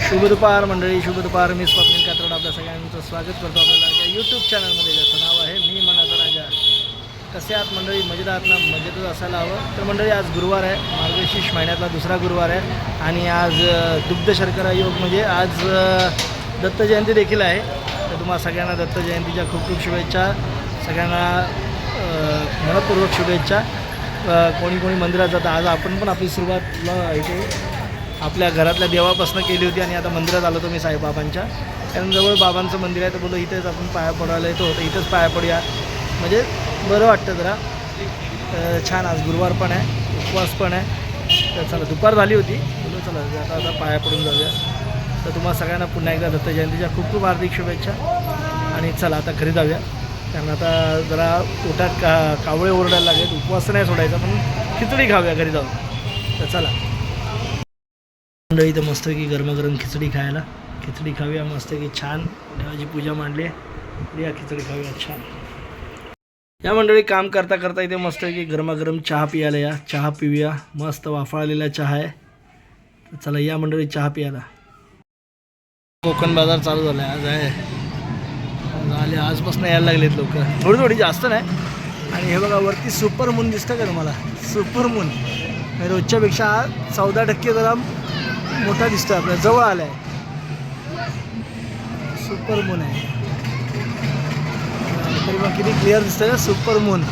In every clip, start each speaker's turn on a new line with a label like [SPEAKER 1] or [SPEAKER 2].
[SPEAKER 1] शुभ दुपार मंडळी, शुभ दुपार. मी स्वप्नील कात्रड आपल्या सगळ्यांचं स्वागत करतो आपल्या यूट्यूब चॅनलमध्ये, ज्याचं नाव आहे मी मनाचा राजा. कसे आहात मंडळी? मजेत आहात ना? मजेतच असायला हवं. तर मंडळी, आज गुरुवार आहे, मार्गशीर्ष महिन्यातला दुसरा गुरुवार आहे आणि आज दुग्ध शर्करा योग म्हणजे आज दत्त जयंती देखील आहे. तर तुम्हाला सगळ्यांना दत्त जयंतीच्या खूप खूप शुभेच्छा. सगळ्यांना मनपूर्वक शुभेच्छा. कोणी कोणी मंदिरात जातं. आज आपण पण आपली सुरुवात इथे आपल्या घरातल्या देवापासून केली होती आणि आता मंदिरात आलो होतो मी साईबाबांच्या. कारण जवळ बाबांचं मंदिर आहे, तर बोललो इथेच आपण पाया पडायला येतो, तर इथंच पाया पडूया, म्हणजे बरं वाटतं जरा. छान, आज गुरुवार पण आहे, उपवास पण आहे. तर चला, दुपार झाली होती, बोललो चला आता पाया पडून जाऊया. तर तुम्हाला सगळ्यांना पुन्हा एकदा दत्त जयंतीच्या खूप खूप हार्दिक शुभेच्छा. आणि चला आता घरी जाऊया, कारण आता जरा पोटात कावळे ओरडायला लागेल. उपवास नाही सोडायचा, पण खिचडी खाऊया घरी जाऊन. तर चला मंडळी, तर मस्तपैकी गरमागरम खिचडी खायला. खिचडी खाऊया मस्तपैकी, छान देवाची पूजा मांडली आहे, या खिचडी खाऊया छान. या मंडळी, काम करता करता इथे मस्तपैकी गरमागरम चहा पियाला या. चहा पिऊया, मस्त वाफाळलेला चहा आहे. तर चला या मंडळी, चहा पियाला. कोकण बाजार चालू झाला आहे, आज आहे झाले, आजपासून यायला लागलेत लोक, थोडी थोडी, जास्त नाही. आणि हे बघा वरती सुपर मून दिसतं का तुम्हाला? सुपर मून रोजच्यापेक्षा 14% जरा मोठा दिसतो, आपल्या जवळ आला आहे. सुपर मून आहे, तरी मग किती क्लिअर दिसतंय ना सुपर मून.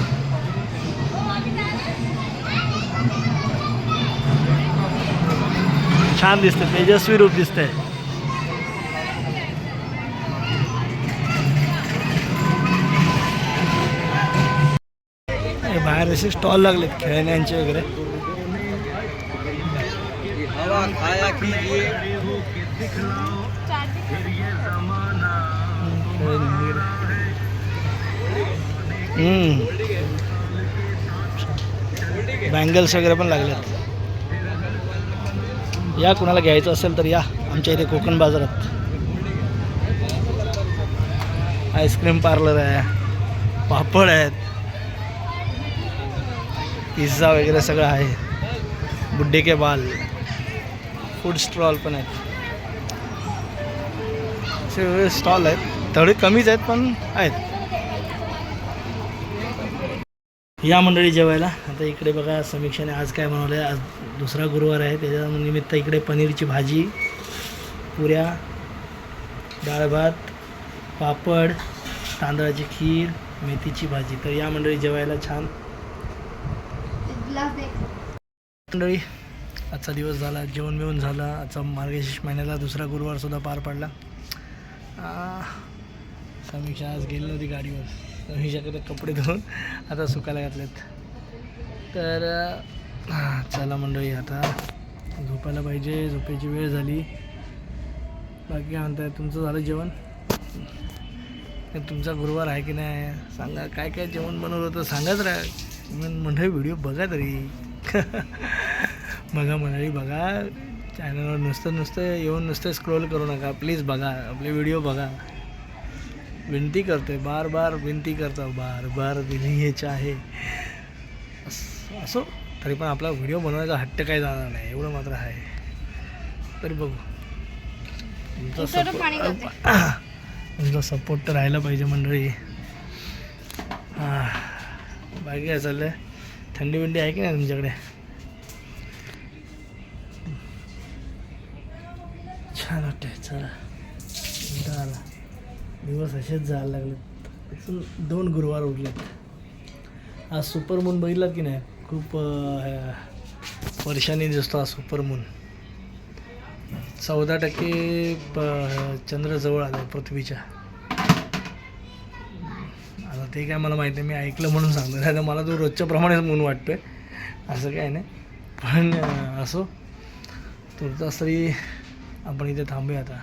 [SPEAKER 1] छान दिसतं, तेजस्वी रूप दिसतंय. बाहेर असे स्टॉल लागलेत खेळण्यांचे वगैरे. बँगल्स वगैरे पण लागलेत. या, कुणाला घ्यायचं असेल तर या आमच्या इथे कोकण बाजारात. आईस्क्रीम पार्लर आहे, पापड आहेत, पिझ्झा वगैरे सगळं आहे. बुड्ढे के बाल, फूड स्टॉल पण आहेत. असे वेगवेगळे स्टॉल आहेत, थोडे कमीच आहेत पण आहेत. या मंडळी जेवायला. आता इकडे बघा समीक्षाने आज काय बनवलं आहे. आज दुसरा गुरुवार आहे, त्याच्या निमित्त इकडे पनीरची भाजी, पुऱ्या, डाळ भात, पापड, तांदळाची खीर, मेथीची भाजी. तर या मंडळी जेवायला छान. मंडळी, आजचा दिवस झाला, जेवण बिवून झालं. आजचा मार्गशीर्ष महिन्याला दुसरा गुरुवारसुद्धा पार पडला. समीक्षा आज गेली नव्हती गाडीवर. समीक्षाकडे कपडे धुवून आता सुकायला घातलेत. तर चला मंडळी, आता झोपायला पाहिजे, झोपायची वेळ झाली. बाकी काय म्हणताय? तुमचं झालं जेवण? तुमचा गुरुवार आहे की नाही सांगा. काय काय जेवण बनवलं होतं सांगाच राहा. मंडळी व्हिडिओ बघा तरी. बघा मंडळी, बघा चॅनलवर. नुसतं येऊन नुसतं स्क्रोल करू नका, प्लीज बघा आपले व्हिडिओ बघा. विनंती करतोय, बार बार विनंती करतो, बार बार दिली आहे. असो तरी पण आपला व्हिडिओ बनवायचा हट्ट काय जाणार नाही, एवढं मात्र आहे. तरी बघू, तुमचा सपोर्ट तर राहायला पाहिजे मंडळी. बाकी काय चाललं आहे? थंडी बिंडी आहे की नाही तुमच्याकडे? छान वाटते. चला, आला दिवस असेच जायला लागले. 2 गुरुवार उरलेत. आज सुपर मून बघितलात की नाही? खूप वर्षांनी दिसतो हा सुपर मून. 14% चंद्र जवळ आला आहे पृथ्वीच्या. आता ते काय मला माहिती नाही, मी ऐकलं म्हणून सांगतो. नाही तर मला तो रोजच्या प्रमाणेच मून वाटतोय, असं काय नाही. पण असो, तुर्तास तरी आपण इथे थांबूया आता.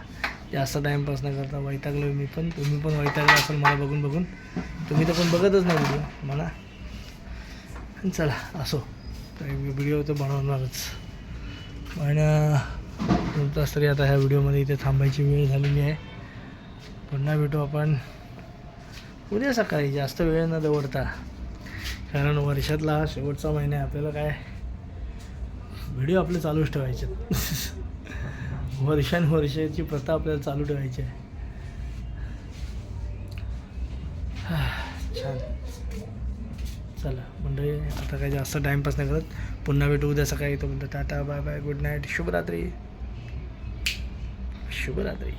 [SPEAKER 1] जास्त टाईमपास नाही करता, वैतागलो मी पण. तुम्ही पण वैतागला असेल मला बघून. तुम्ही तर पण बघतच नाही व्हिडिओ मला. चला असो, तर व्हिडिओ तर बनवणारच. पण तुमचाच तरी आता ह्या व्हिडिओमध्ये इथे थांबायची वेळ झालेली आहे. पुन्हा भेटू आपण उद्या सकाळी, जास्त वेळ न दवडता. कारण वर्षातला हा शेवटचा महिना आहे. आपल्याला काय व्हिडिओ आपले चालूच ठेवायचे. वर्षानुवर्षाची प्रथा आपल्याला चालू ठेवायची आहे. छान. चला मंडळी, आता काही जास्त टाईमपास नाही करत. पुन्हा भेटू उद्या सकाळी. तोपर्यंत tata, bye bye, good night, शुभरात्री. शुभरात्री.